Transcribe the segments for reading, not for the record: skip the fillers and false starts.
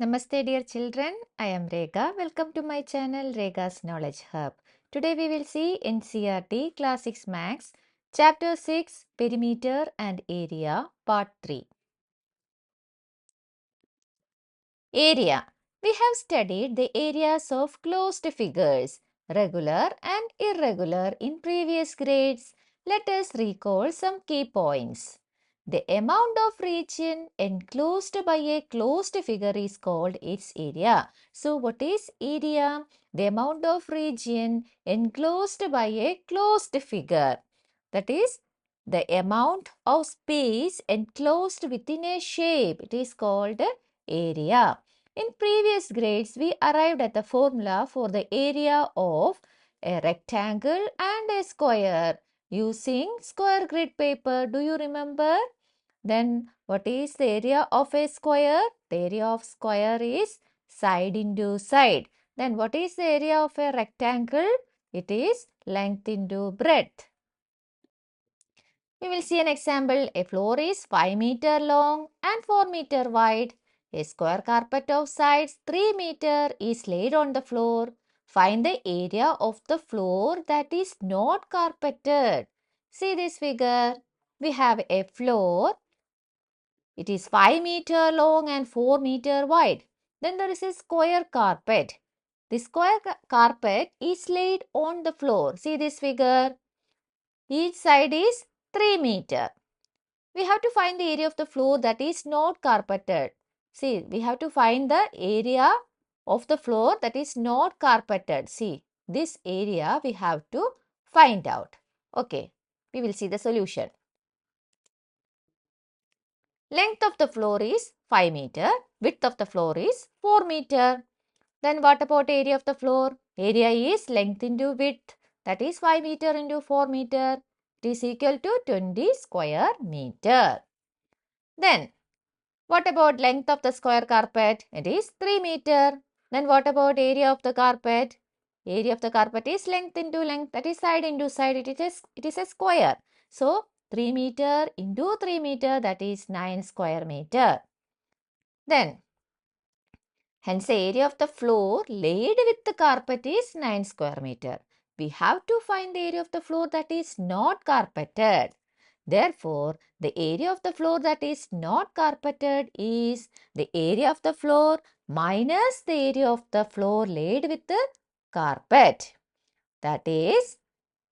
Namaste dear children, I am Rekha. Welcome to my channel Rekha's Knowledge Hub. Today we will see NCERT Class 6 Maths, Chapter 6 Perimeter and Area, Part 3. Area. We have studied the areas of closed figures, regular and irregular in previous grades. Let us recall some key points. The amount of region enclosed by a closed figure is called its area. So what is area? The amount of region enclosed by a closed figure. That is the amount of space enclosed within a shape. It is called area. In previous grades, we arrived at the formula for the area of a rectangle and a square using square grid paper. Do you remember? Then what is the area of a square? The area of square is side into side. Then what is the area of a rectangle? It is length into breadth. We will see an example. A floor is 5 meter long and 4 meter wide. A square carpet of sides 3 meter is laid on the floor. Find the area of the floor that is not carpeted. See this figure. We have a floor. It is 5 meter long and 4 meter wide. Then there is a square carpet. The square carpet is laid on the floor. See this figure. Each side is 3 meter. We have to find the area of the floor that is not carpeted. See, we have to find the area of the floor that is not carpeted. See, this area we have to find out. Okay, we will see the solution. Length of the floor is 5 meter. Width of the floor is 4 meter. Then what about area of the floor? Area is length into width. That is 5 meter into 4 meter. It is equal to 20 square meter. Then what about length of the square carpet? It is 3 meter. Then what about area of the carpet? Area of the carpet is length into length. That is side into side. It is a square. So 3 meter into 3 meter, that is 9 square meter. Then hence the area of the floor laid with the carpet is 9 square meter. We have to find the area of the floor that is not carpeted. Therefore, the area of the floor that is not carpeted is the area of the floor minus the area of the floor laid with the carpet. That is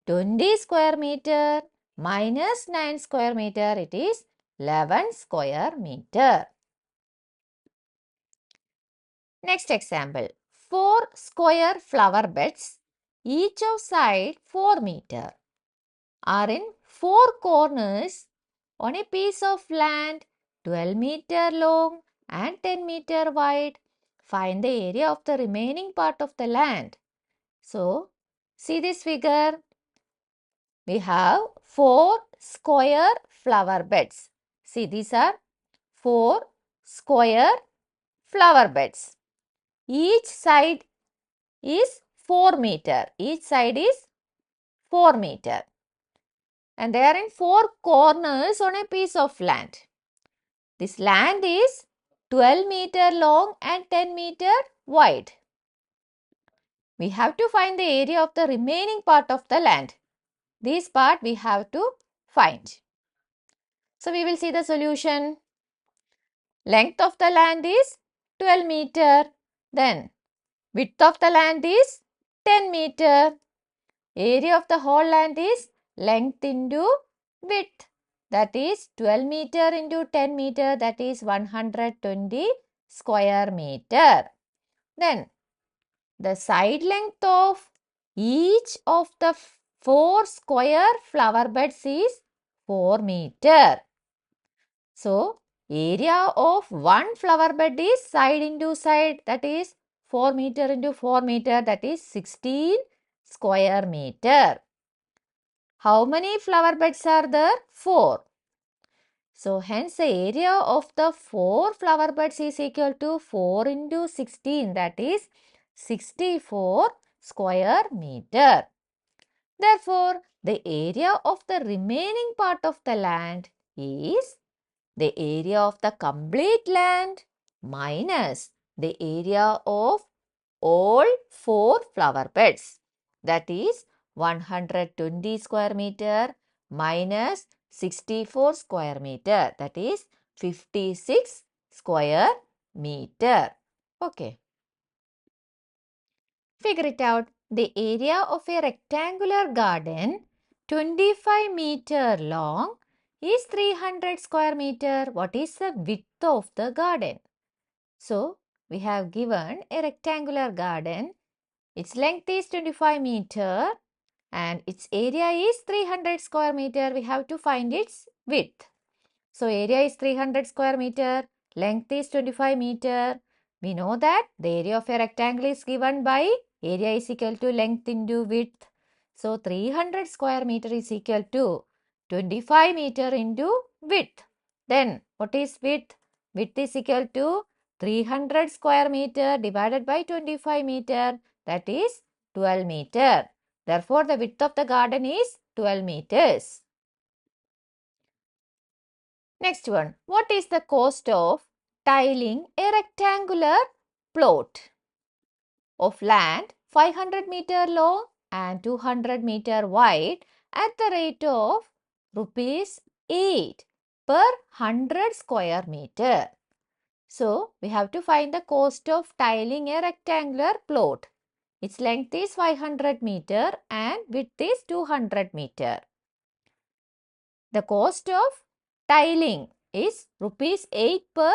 20 square meter minus 9 square meter. It is 11 square meter. Next example. 4 square flower beds, each of side 4 meter, are in 4 corners on a piece of land 12 meter long and 10 meter wide. Find the area of the remaining part of the land. So, see this figure. We have 4 square flower beds. See, these are 4 square flower beds. Each side is 4 meter. Each side is 4 meter. And they are in 4 corners on a piece of land. This land is 12 meter long and 10 meter wide. We have to find the area of the remaining part of the land. This part we have to find. So we will see the solution. Length of the land is 12 meter. Then width of the land is 10 meter. Area of the whole land is length into width. That is 12 meter into 10 meter. That is 120 square meter. Then the side length of each of the 4 square flower beds is 4 meter. So, area of one flower bed is side into side, that is 4 meter into 4 meter, that is 16 square meter. How many flower beds are there? 4. So, hence the area of the 4 flower beds is equal to 4 into 16, that is 64 square meter. Therefore, the area of the remaining part of the land is the area of the complete land minus the area of all 4 flower beds. That is 120 square meter minus 64 square meter. That is 56 square meter. Okay. Figure it out. The area of a rectangular garden 25 meter long is 300 square meter. What is the width of the garden? So, we have given a rectangular garden. Its length is 25 meter and its area is 300 square meter. We have to find its width. So, area is 300 square meter, length is 25 meter. We know that the area of a rectangle is given by area is equal to length into width. So, 300 square meter is equal to 25 meter into width. Then, what is width? Width is equal to 300 square meter divided by 25 meter. That is 12 meter. Therefore, the width of the garden is 12 meters. Next one, what is the cost of tiling a rectangular plot of land 500 meter long and 200 meter wide at the rate of rupees 8 per 100 square meter? So, we have to find the cost of tiling a rectangular plot. Its length is 500 meter and width is 200 meter. The cost of tiling is rupees 8 per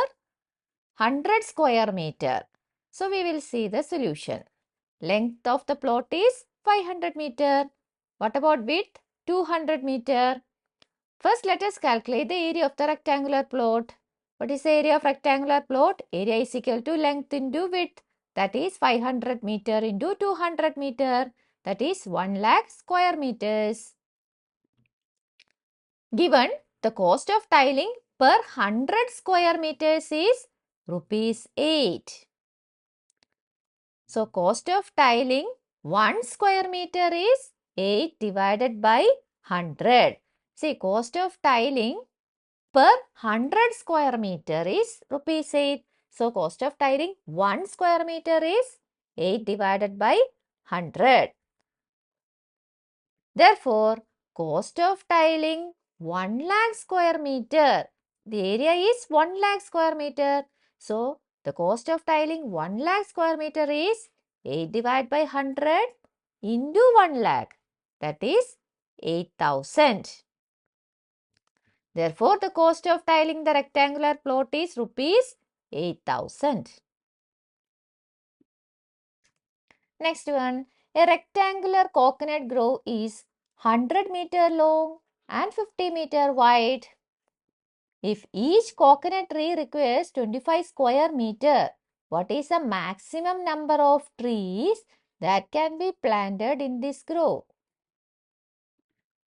100 square meter. So, we will see the solution. Length of the plot is 500 meter. What about width? 200 meter. First, let us calculate the area of the rectangular plot. What is the area of rectangular plot? Area is equal to length into width. That is 500 meter into 200 meter. That is 1 lakh square meters. Given the cost of tiling per 100 square meters is rupees 8. So, cost of tiling 1 square meter is 8 divided by 100. See, cost of tiling per 100 square meter is rupees 8. So, cost of tiling 1 square meter is 8 divided by 100. Therefore, cost of tiling 1 lakh square meter. The area is 1 lakh square meter. So, the cost of tiling 1 lakh square meter is 8 divided by 100 into 1 lakh. That is 8,000. Therefore, the cost of tiling the rectangular plot is rupees 8,000. Next one, a rectangular coconut grove is 100 meter long and 50 meter wide. If each coconut tree requires 25 square meter, what is the maximum number of trees that can be planted in this grove?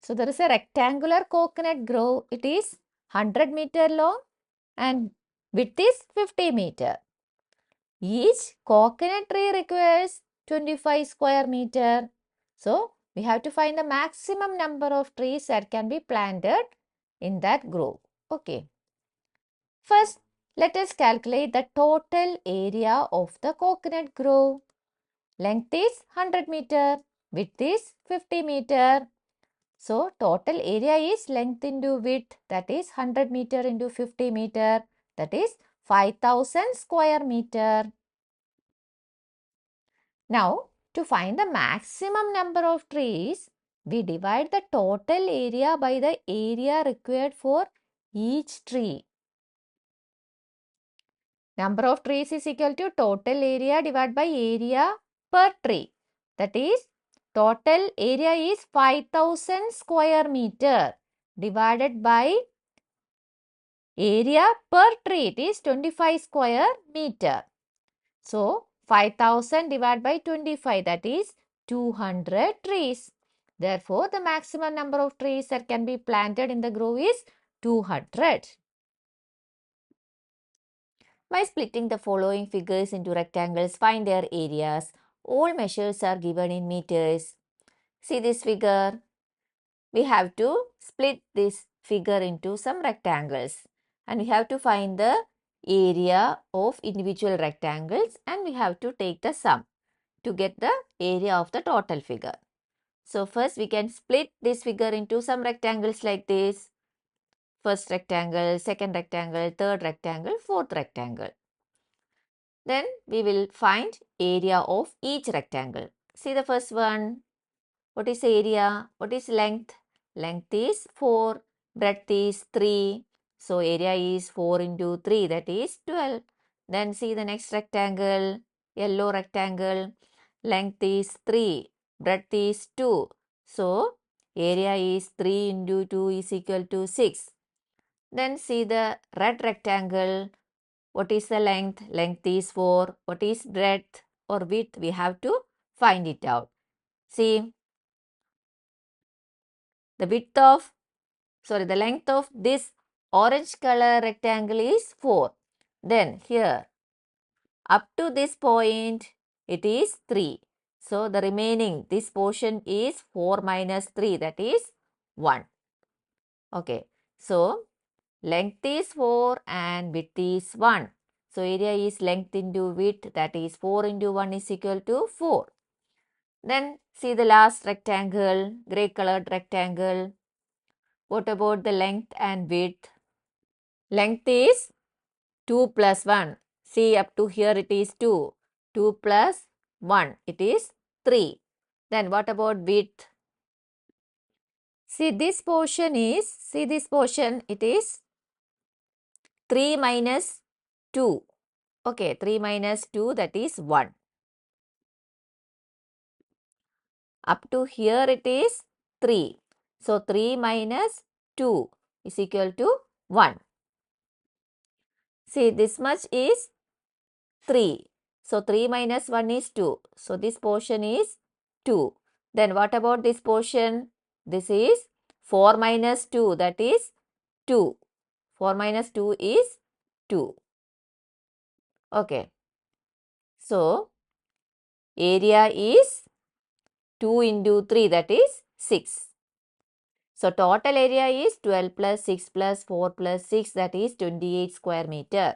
So, there is a rectangular coconut grove. It is 100 meter long and width is 50 meter. Each coconut tree requires 25 square meter. So, we have to find the maximum number of trees that can be planted in that grove. Okay. First, let us calculate the total area of the coconut grove. Length is 100 meter, width is 50 meter. So, total area is length into width, that is 100 meter into 50 meter, that is 5,000 square meter. Now, to find the maximum number of trees, we divide the total area by the area required for each tree. Number of trees is equal to total area divided by area per tree. That is, total area is 5,000 square meter divided by area per tree. It is 25 square meter. So, 5,000 divided by 25, that is 200 trees. Therefore, the maximum number of trees that can be planted in the grove is 200. By splitting the following figures into rectangles, find their areas. All measures are given in meters. See this figure. We have to split this figure into some rectangles and we have to find the area of individual rectangles and we have to take the sum to get the area of the total figure. So first we can split this figure into some rectangles like this. First rectangle, second rectangle, third rectangle, fourth rectangle. Then we will find area of each rectangle. See the first one. What is area? What is length? Length is 4. Breadth is 3. So area is 4 into 3, that is 12. Then see the next rectangle. Yellow rectangle. Length is 3. Breadth is 2. So area is 3 into 2 is equal to 6. Then see the red rectangle. What is the length? Length is 4. What is breadth or width? We have to find it out. See, the length of this orange color rectangle is 4. Then here, up to this point, it is 3. So the remaining, this portion is 4 minus 3, that is 1. Okay, so length is 4 and width is 1. So area is length into width, that is 4 into 1 is equal to 4. Then see the last rectangle, grey colored rectangle. What about the length and width? Length is 2 plus 1. See, up to here it is 2. 2 plus 1, it is 3. Then what about width? See this portion, it is 3 minus 2. Okay, 3 minus 2, that is 1. Up to here it is 3. So 3 minus 2 is equal to 1. See, this much is 3. So 3 minus 1 is 2. So this portion is 2. Then what about this portion? This is 4 minus 2, that is 2. 4 minus 2 is 2. Okay. So area is 2 into 3, that is 6. So total area is 12 plus 6 plus 4 plus 6, that is 28 square meter.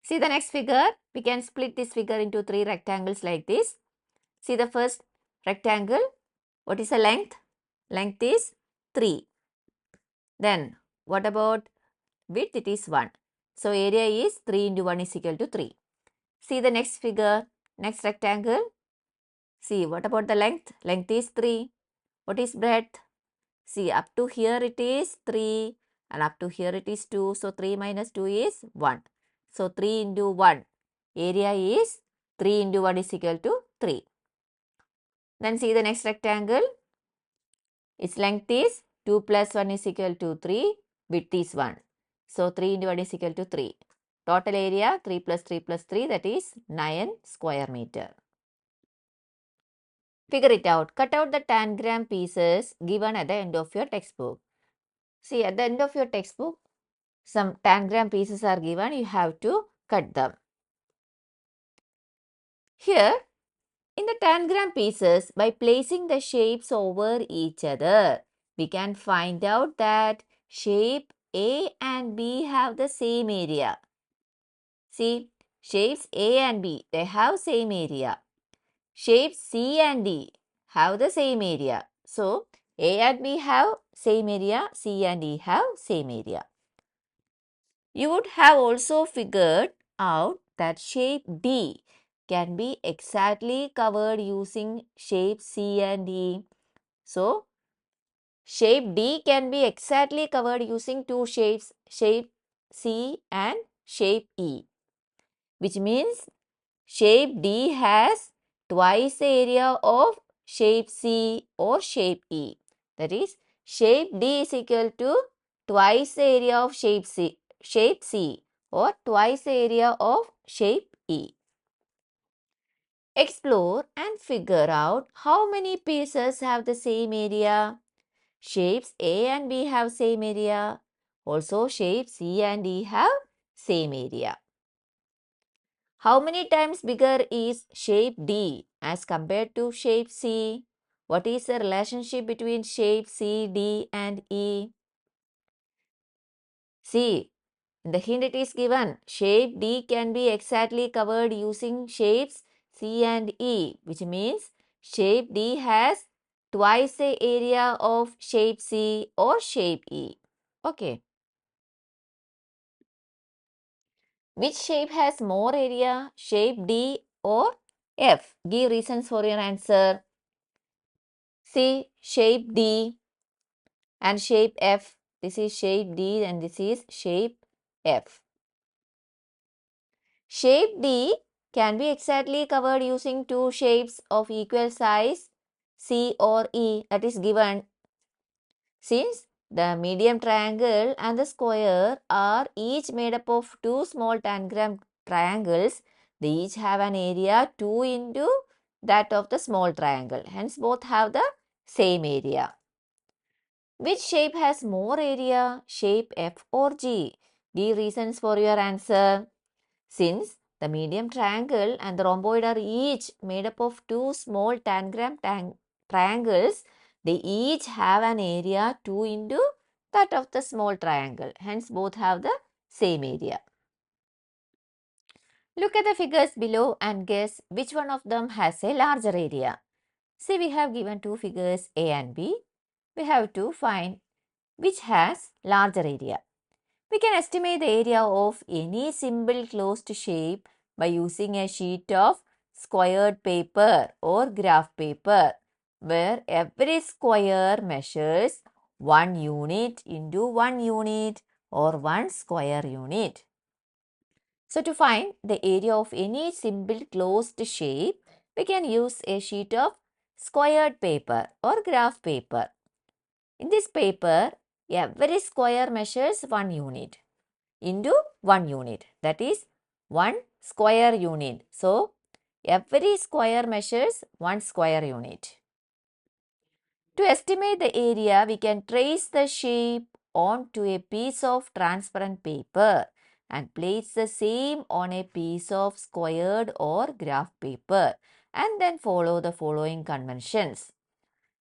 See the next figure. We can split this figure into 3 rectangles like this. See the first rectangle. What is the length? Length is 3. Then what about width? It is 1. So area is 3 into 1 is equal to 3. See the next figure. Next rectangle. See, what about the length? Length is 3. What is breadth? See, up to here it is 3 and up to here it is 2. So 3 minus 2 is 1. So 3 into 1. Area is 3 into 1 is equal to 3. Then see the next rectangle. Its length is 2 plus 1 is equal to 3. Width is 1. So 3 into 1 is equal to 3. Total area 3 plus 3 plus 3, that is 9 square meter. Figure it out. Cut out the tangram pieces given at the end of your textbook. See, at the end of your textbook, some tangram pieces are given. You have to cut them. Here, in the tangram pieces, by placing the shapes over each other, we can find out that shape A and B have the same area. See, shapes A and B, they have same area. Shapes C and D have the same area. So, A and B have same area, C and D have same area. You would have also figured out that shape D can be exactly covered using shape C and E. So, shape D can be exactly covered using two shapes, shape C and shape E, which means shape D has twice the area of shape C or shape E. That is, shape D is equal to twice the area of shape C or twice the area of shape E. Explore and figure out how many pieces have the same area. Shapes A and B have same area. Also, shapes C and D have same area. How many times bigger is shape D as compared to shape C? What is the relationship between shape C, D and E? See, In the hint it is given, shape D can be exactly covered using shapes C and E, which means shape D has twice the area of shape C or shape E. Okay. Which shape has more area, shape D or F? Give reasons for your answer. See, shape D and shape F. This is shape D and this is shape F. Shape D can be exactly covered using two shapes of equal size C or E, that is given. Since the medium triangle and the square are each made up of two small tangram triangles, they each have an area 2 into that of the small triangle. Hence both have the same area. Which shape has more area, shape F or G? Give reasons for your answer. Since the medium triangle and the rhomboid are each made up of two small tangram triangles, they each have an area 2 into that of the small triangle. Hence both have the same area. Look at the figures below and guess which one of them has a larger area. See, we have given two figures A and B. We have to find which has larger area. We can estimate the area of any simple closed shape by using a sheet of squared paper or graph paper, where every square measures 1 unit into 1 unit or 1 square unit. So to find the area of any simple closed shape, we can use a sheet of squared paper or graph paper. In this paper, every square measures 1 unit into 1 unit, that is 1 square unit. So, every square measures 1 square unit. To estimate the area, we can trace the shape onto a piece of transparent paper and place the same on a piece of squared or graph paper and then follow the following conventions.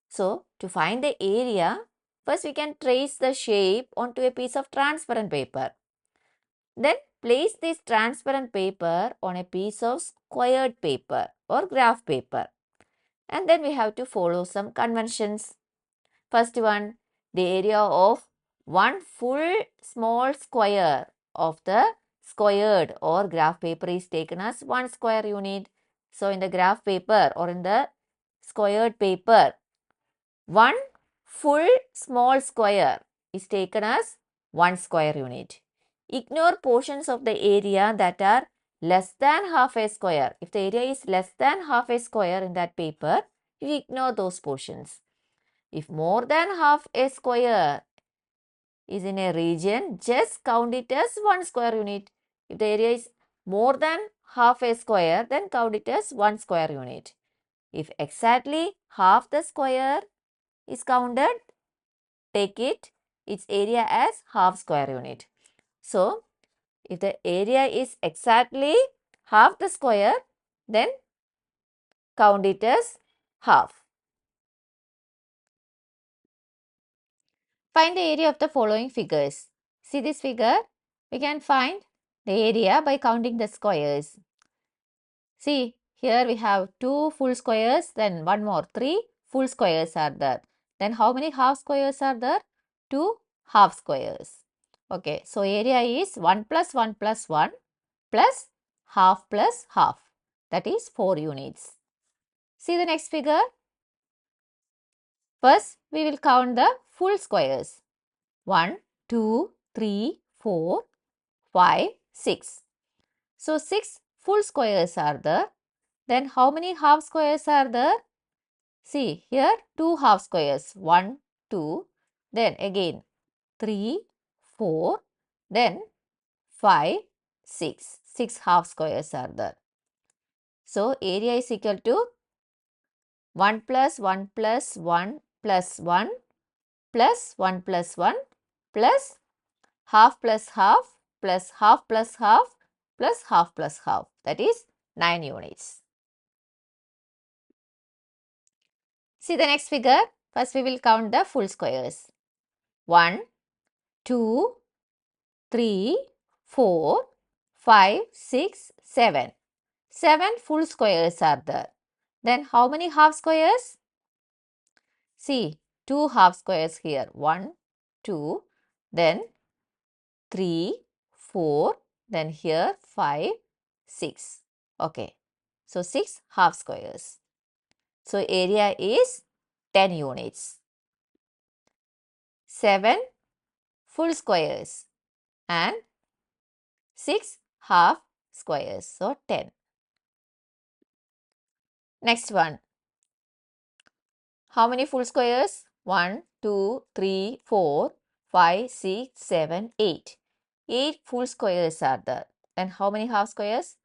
So, to find the area, first we can trace the shape onto a piece of transparent paper. Then place this transparent paper on a piece of squared paper or graph paper. And then we have to follow some conventions. First one, the area of one full small square of the squared or graph paper is taken as 1 square unit. So in the graph paper or in the squared paper, one full small square is taken as 1 square unit. Ignore portions of the area that are less than half a square. If the area is less than half a square in that paper, you ignore those portions. If more than half a square is in a region, just count it as 1 square unit. If the area is more than half a square, then count it as 1 square unit. If exactly half the square is counted, take its area as half square unit. So, if the area is exactly half the square, then count it as half. Find the area of the following figures. See this figure? We can find the area by counting the squares. See, here we have 2 full squares, then one more, 3 full squares are there. Then how many half squares are there? 2 half squares. Okay, so area is 1 plus 1 plus 1 plus half. That is 4 units. See the next figure. First, we will count the full squares. 1, 2, 3, 4, 5, 6. So 6 full squares are there. Then how many half squares are there? See here 2 half squares. 1, 2, then again 3, 4, then 5, 6. 6 half squares are there. So area is equal to 1 plus 1 plus 1 plus 1 plus 1 plus 1 plus half plus half plus half plus half plus half plus half. That is 9 units. See the next figure. First we will count the full squares. 1, 2, 3, 4, 5, 6, 7. 7 full squares are there. Then how many half squares? See, 2 half squares here. 1, 2, then 3, 4, then here 5, 6. Okay. So 6 half squares. So area is 10 units. 7 full squares and 6 half squares. So 10. Next one. How many full squares? 1, 2, 3, 4, 5, 6, 7, 8. 8 full squares are there. And how many half squares?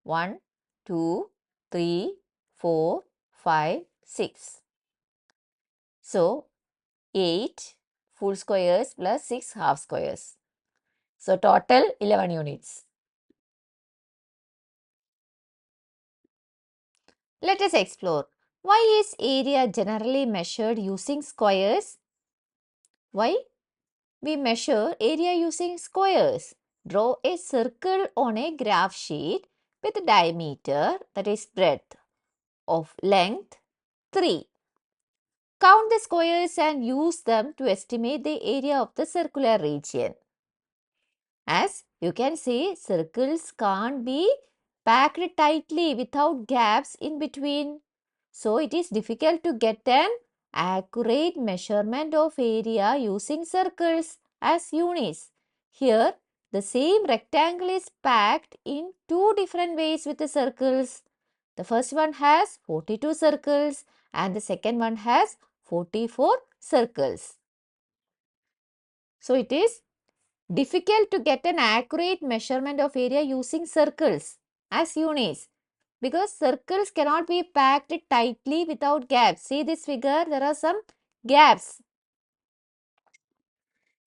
1, 2, 3, 4, 5, 6. So 8 full squares plus 6 half squares. So total 11 units. Let us explore. Why is area generally measured using squares? Why? We measure area using squares. Draw a circle on a graph sheet with diameter, that is breadth, of length 3. Count the squares and use them to estimate the area of the circular region. As you can see, circles can't be packed tightly without gaps in between. So it is difficult to get an accurate measurement of area using circles as units. Here, the same rectangle is packed in two different ways with the circles. The first one has 42 circles and the second one has 44 circles. So it is difficult to get an accurate measurement of area using circles as units because circles cannot be packed tightly without gaps. See this figure, there are some gaps.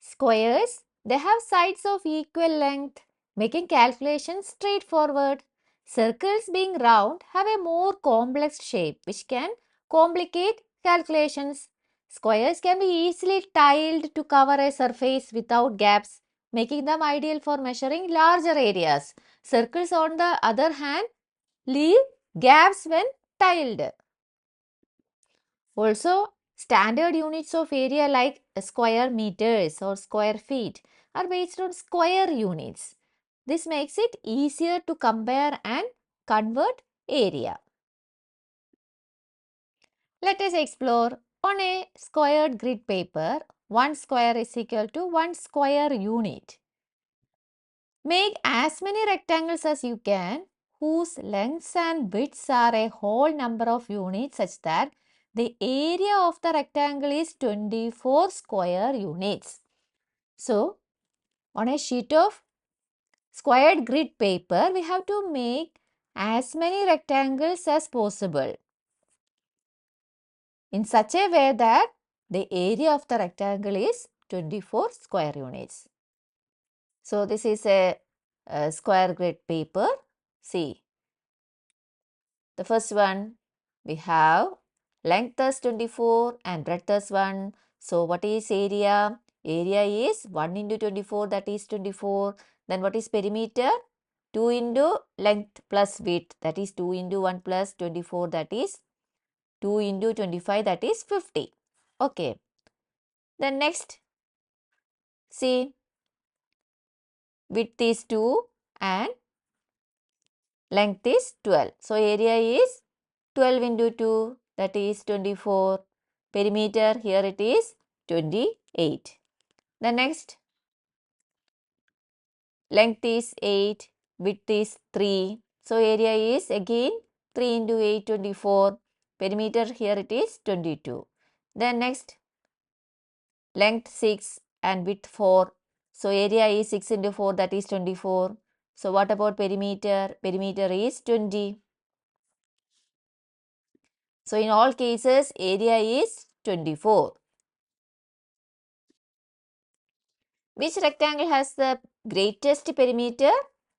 Squares, they have sides of equal length, making calculations straightforward. Circles being round have a more complex shape which can complicate calculations. Squares can be easily tiled to cover a surface without gaps, making them ideal for measuring larger areas. Circles, on the other hand, leave gaps when tiled. Also, standard units of area like square meters or square feet are based on square units. This makes it easier to compare and convert area. Let us explore. On a squared grid paper, 1 square is equal to 1 square unit. Make as many rectangles as you can whose lengths and widths are a whole number of units such that the area of the rectangle is 24 square units. So, on a sheet of squared grid paper, we have to make as many rectangles as possible in such a way that the area of the rectangle is 24 square units. So, this is a square grid paper. See, the first one we have length as 24 and breadth as 1. So what is area? Area is 1 into 24, that is 24. Then what is perimeter? 2 into length plus width, that is 2 into 1 plus 24, that is 2 into 25, that is 50. Okay. Then next, see, width is 2 and length is 12. So area is 12 into 2, that is 24. Perimeter, here it is 28. The next, length is 8, width is 3. So area is again 3 into 8, 24. Perimeter, here it is 22. Then next, length 6 and width 4. So area is 6 into 4, that is 24. So what about perimeter? Perimeter is 20. So in all cases, area is 24. Which rectangle has the greatest perimeter?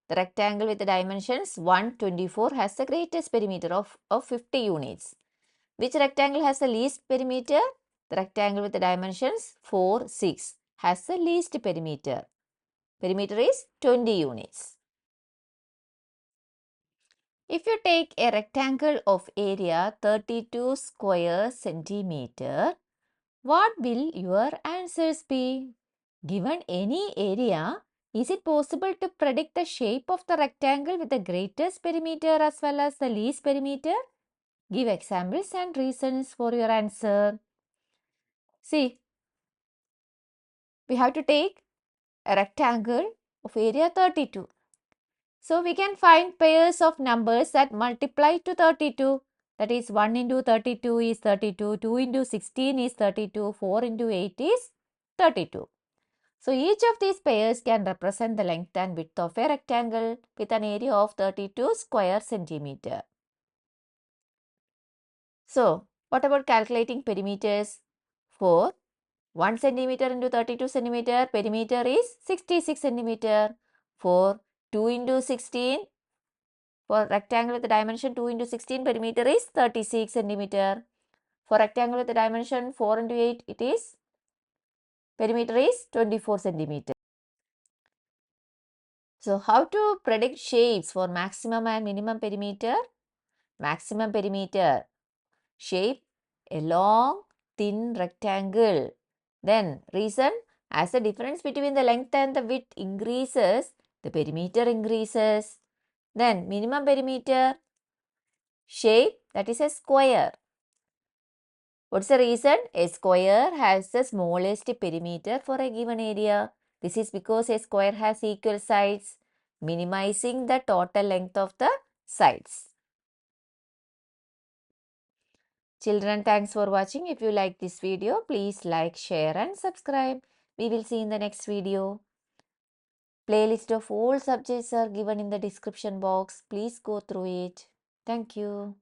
The rectangle with the dimensions 124 has the greatest perimeter of 50 units. Which rectangle has the least perimeter? The rectangle with the dimensions 4, 6 has the least perimeter. Perimeter is 20 units. If you take a rectangle of area 32 square centimeter, what will your answers be? Given any area, is it possible to predict the shape of the rectangle with the greatest perimeter as well as the least perimeter? Give examples and reasons for your answer. See, we have to take a rectangle of area 32. So we can find pairs of numbers that multiply to 32. That is 1 into 32 is 32, 2 into 16 is 32, 4 into 8 is 32. So each of these pairs can represent the length and width of a rectangle with an area of 32 square centimeter. So what about calculating perimeters? For 1 centimeter into 32 centimeter, perimeter is 66 centimeter. For 2 into 16, for rectangle with the dimension 2 into 16, perimeter is 36 centimeter. For rectangle with the dimension 4 into 8, perimeter is 24 centimeter. So how to predict shapes for maximum and minimum perimeter? Maximum perimeter, shape a long thin rectangle. Then reason, as the difference between the length and the width increases, the perimeter increases. Then minimum perimeter, shape that is a square. What's the reason? A square has the smallest perimeter for a given area. This is because a square has equal sides, minimizing the total length of the sides. Children, thanks for watching. If you like this video, please like, share and subscribe. We will see in the next video. Playlist of all subjects are given in the description box. Please go through it. Thank you.